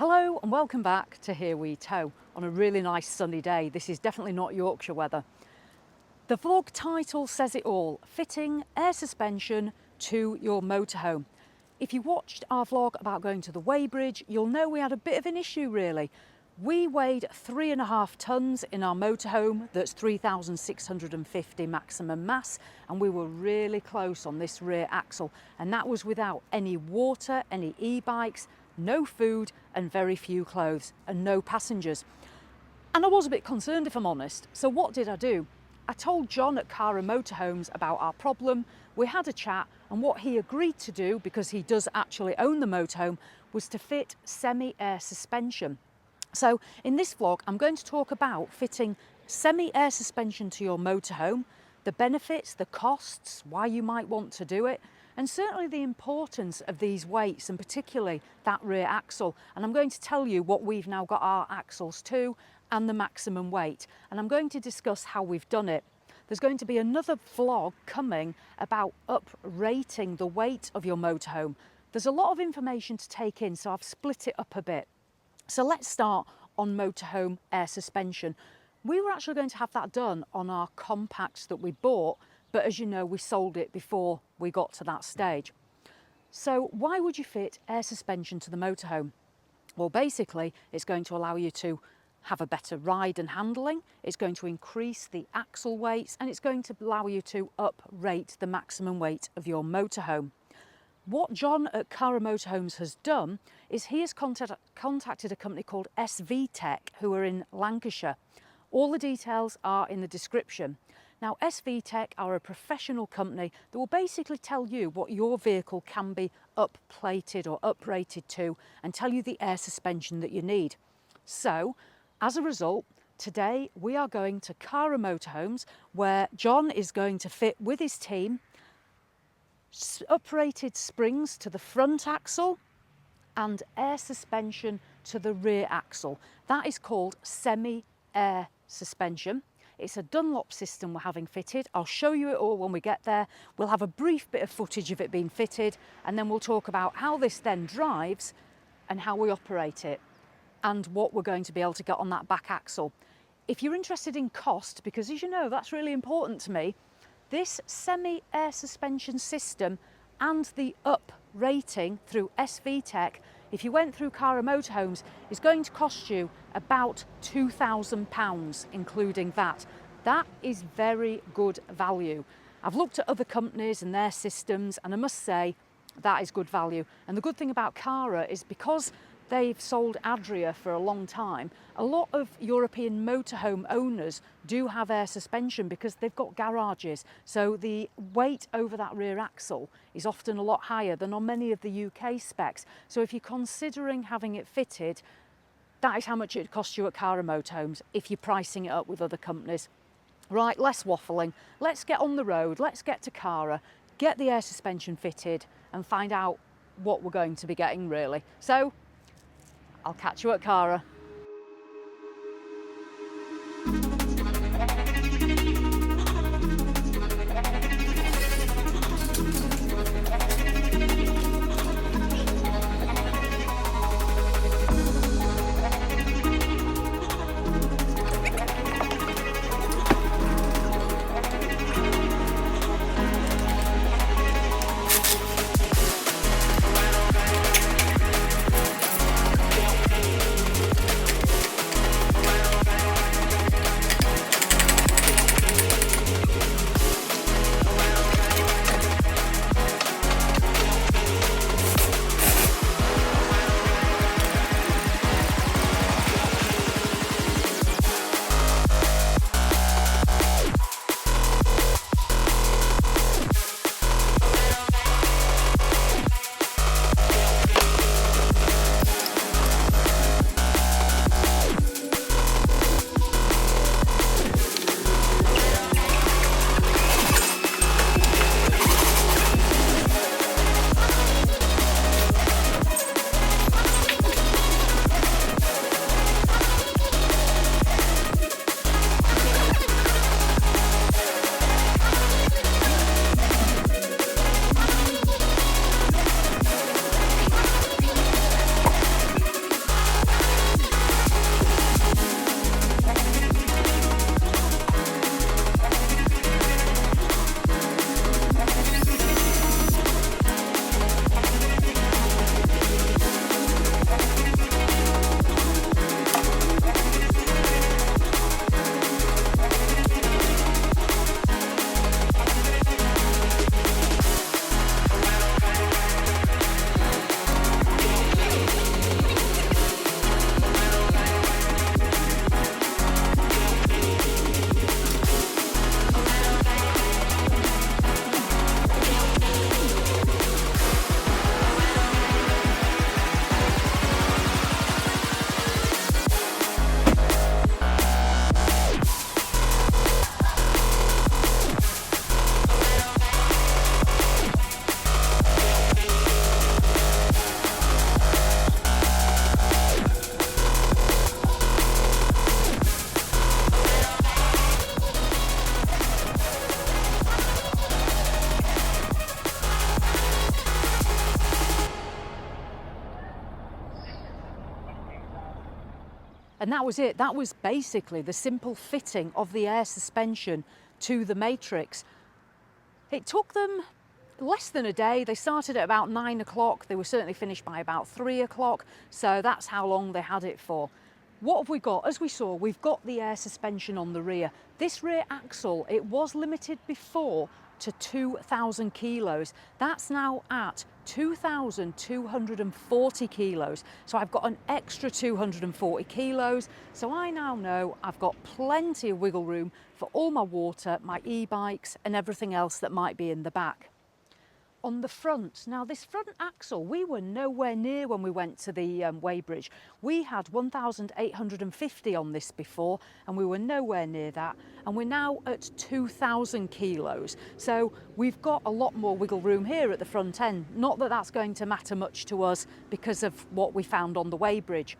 Hello and welcome back to Here We Tow on a really nice sunny day. This is definitely not Yorkshire weather. The vlog title says it all, fitting air suspension to your motorhome. If you watched our vlog about going to the weighbridge, you'll know we had a bit of an issue really. We weighed 3.5 tonnes in our motorhome, that's 3,650 maximum mass, and we were really close on this rear axle, and that was without any water, any e-bikes, no food and very few clothes and no passengers. And I was a bit concerned if I'm honest. So what did I do? I told John at Cara Motorhomes about our problem. We had a chat and what he agreed to do, because he does actually own the motorhome, was to fit semi-air suspension. So in this vlog I'm going to talk about fitting semi-air suspension to your motorhome, the benefits, the costs, why you might want to do it, and certainly the importance of these weights and particularly that rear axle. And I'm going to tell you what we've now got our axles to and the maximum weight. And I'm going to discuss how we've done it. There's going to be another vlog coming about up-rating the weight of your motorhome. There's a lot of information to take in, so I've split it up a bit. So let's start on motorhome air suspension. We were actually going to have that done on our compacts that we bought, but as you know, we sold it before we got to that stage. So why would you fit air suspension to the motorhome? Well, basically, it's going to allow you to have a better ride and handling, it's going to increase the axle weights, and it's going to allow you to up-rate the maximum weight of your motorhome. What John at Cara Motorhomes has done is he has contacted a company called SV Tech, who are in Lancashire. All the details are in the description. Now, SV Tech are a professional company that will basically tell you what your vehicle can be up-plated or up-rated to and tell you the air suspension that you need. So, as a result, today we are going to Cara Motorhomes, where John is going to fit with his team up-rated springs to the front axle and air suspension to the rear axle. That is called semi-air suspension. It's a Dunlop system we're having fitted. I'll show you it all when we get there. We'll have a brief bit of footage of it being fitted, and then we'll talk about how this then drives and how we operate it and what we're going to be able to get on that back axle. If you're interested in cost, because as you know, that's really important to me, this semi-air suspension system and the up rating through SV Tech, if you went through Cara Motorhomes, is going to cost you about £2,000, including VAT. That is very good value. I've looked at other companies and their systems, and I must say that is good value. And the good thing about Cara is because they've sold Adria for a long time, a lot of European motorhome owners do have air suspension because they've got garages. So the weight over that rear axle is often a lot higher than on many of the UK specs. So if you're considering having it fitted, that is how much it costs you at Cara Motorhomes if you're pricing it up with other companies. Right, less waffling. Let's get on the road. Let's get to Cara, get the air suspension fitted and find out what we're going to be getting really. So I'll catch you at Cara. And that was it. That was basically the simple fitting of the air suspension to the matrix. It took them less than a day. They started at about 9 o'clock. They were certainly finished by about 3 o'clock. So that's how long they had it for. What have we got? As we saw, we've got the air suspension on the rear. This rear axle, it was limited before to 2,000 kilos. That's now at 2,240 kilos. So I've got an extra 240 kilos. So I now know I've got plenty of wiggle room for all my water, my e-bikes and everything else that might be in the back. On the front, now this front axle, we were nowhere near when we went to the weighbridge. We had 1,850 on this before and we were nowhere near that, and we're now at 2,000 kilos. So we've got a lot more wiggle room here at the front end. Not that that's going to matter much to us because of what we found on the weighbridge.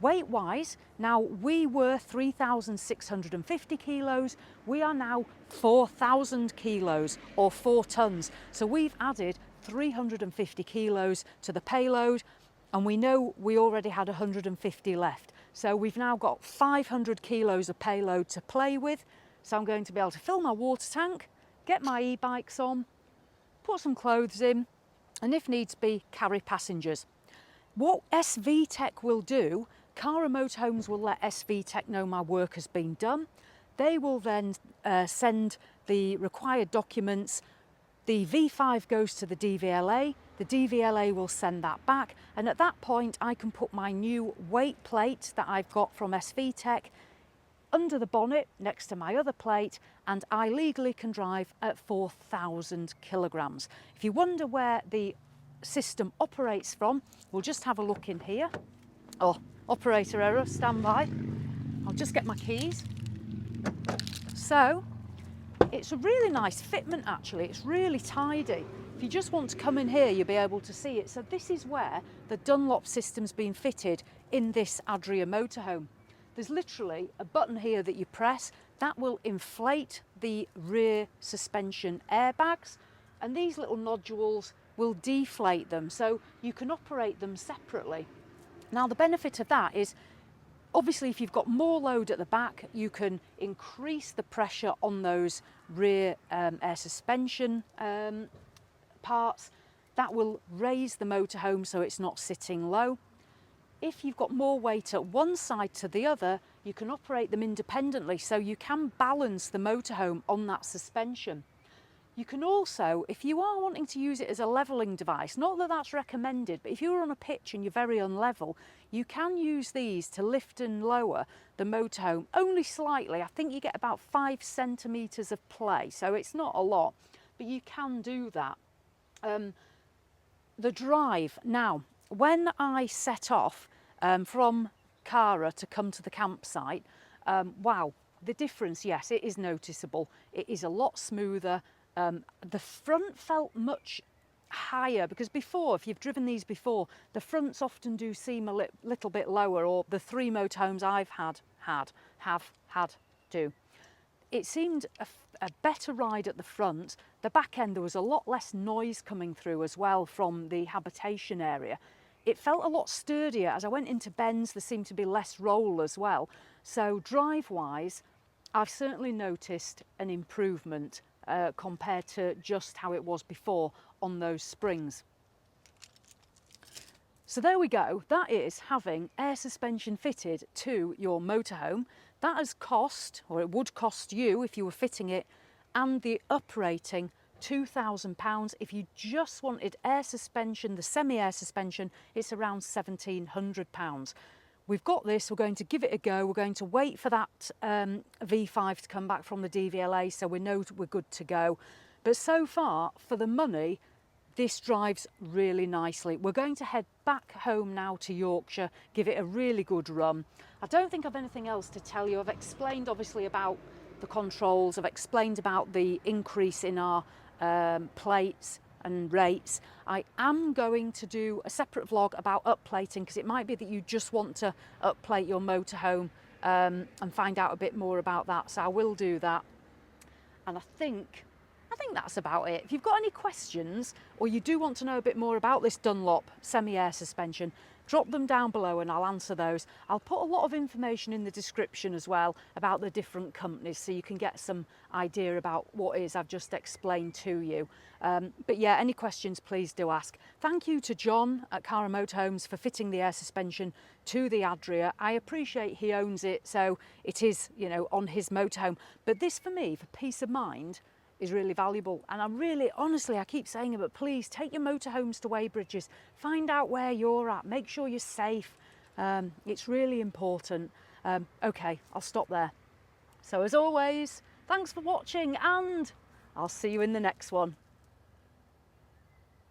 Weight-wise, now we were 3,650 kilos, we are now 4,000 kilos or 4 tonnes. So we've added 350 kilos to the payload, and we know we already had 150 left. So we've now got 500 kilos of payload to play with. So I'm going to be able to fill my water tank, get my e-bikes on, put some clothes in, and if needs be, carry passengers. What SV Tech will do, Cara Motorhomes will let SV Tech know my work has been done. They will then send the required documents. The V5 goes to the DVLA. The DVLA will send that back. And at that point, I can put my new weight plate that I've got from SV Tech under the bonnet next to my other plate, and I legally can drive at 4,000 kilograms. If you wonder where the system operates from, we'll just have a look in here. Oh, operator error, stand by. I'll just get my keys. So it's a really nice fitment actually, it's really tidy. If you just want to come in here, you'll be able to see it. So this is where the Dunlop system's been fitted in this Adria motorhome. There's literally a button here that you press that will inflate the rear suspension airbags, and these little nodules will deflate them, so you can operate them separately. Now the benefit of that is, obviously if you've got more load at the back, you can increase the pressure on those rear air suspension parts. That will raise the motorhome so it's not sitting low. If you've got more weight at one side to the other, you can operate them independently, so you can balance the motorhome on that suspension. You can also, if you are wanting to use it as a levelling device, not that that's recommended, but if you're on a pitch and you're very unlevel, you can use these to lift and lower the motorhome only slightly. I think you get about 5 centimetres of play, so it's not a lot, but you can do that. The drive, now, when I set off from Cara to come to the campsite, wow, the difference, yes, it is noticeable. It is a lot smoother. The front felt much higher because before, if you've driven these before, the fronts often do seem a little bit lower, or the 3 motorhomes I've have had do. It seemed a better ride at the front. The back end, there was a lot less noise coming through as well from the habitation area. It felt a lot sturdier. As I went into bends, there seemed to be less roll as well. So drive-wise, I've certainly noticed an improvement compared to just how it was before on those springs. So there we go. That is having air suspension fitted to your motorhome. That has cost, or it would cost you if you were fitting it, and the uprating, £2,000. If you just wanted air suspension, the semi-air suspension, it's around £1,700. We've got this, we're going to give it a go. We're going to wait for that V5 to come back from the DVLA so we know we're good to go. But so far, for the money, this drives really nicely. We're going to head back home now to Yorkshire, give it a really good run. I don't think I've anything else to tell you. I've explained obviously about the controls, I've explained about the increase in our plates and rates. I am going to do a separate vlog about upplating, because it might be that you just want to upplate your motorhome and find out a bit more about that, so I will do that. And I think that's about it. If you've got any questions, or you do want to know a bit more about this Dunlop semi-air suspension, drop them down below and I'll answer those. I'll put a lot of information in the description as well about the different companies so you can get some idea about what it is I've just explained to you. But yeah, any questions, please do ask. Thank you to John at Cara Motorhomes for fitting the air suspension to the Adria. I appreciate he owns it, so it is, you know, on his motorhome. But this for me, for peace of mind, is really valuable. And I really, honestly, I keep saying it, but please take your motorhomes to weighbridges. Find out where you're at. Make sure you're safe. It's really important. Okay, I'll stop there. So as always, thanks for watching and I'll see you in the next one.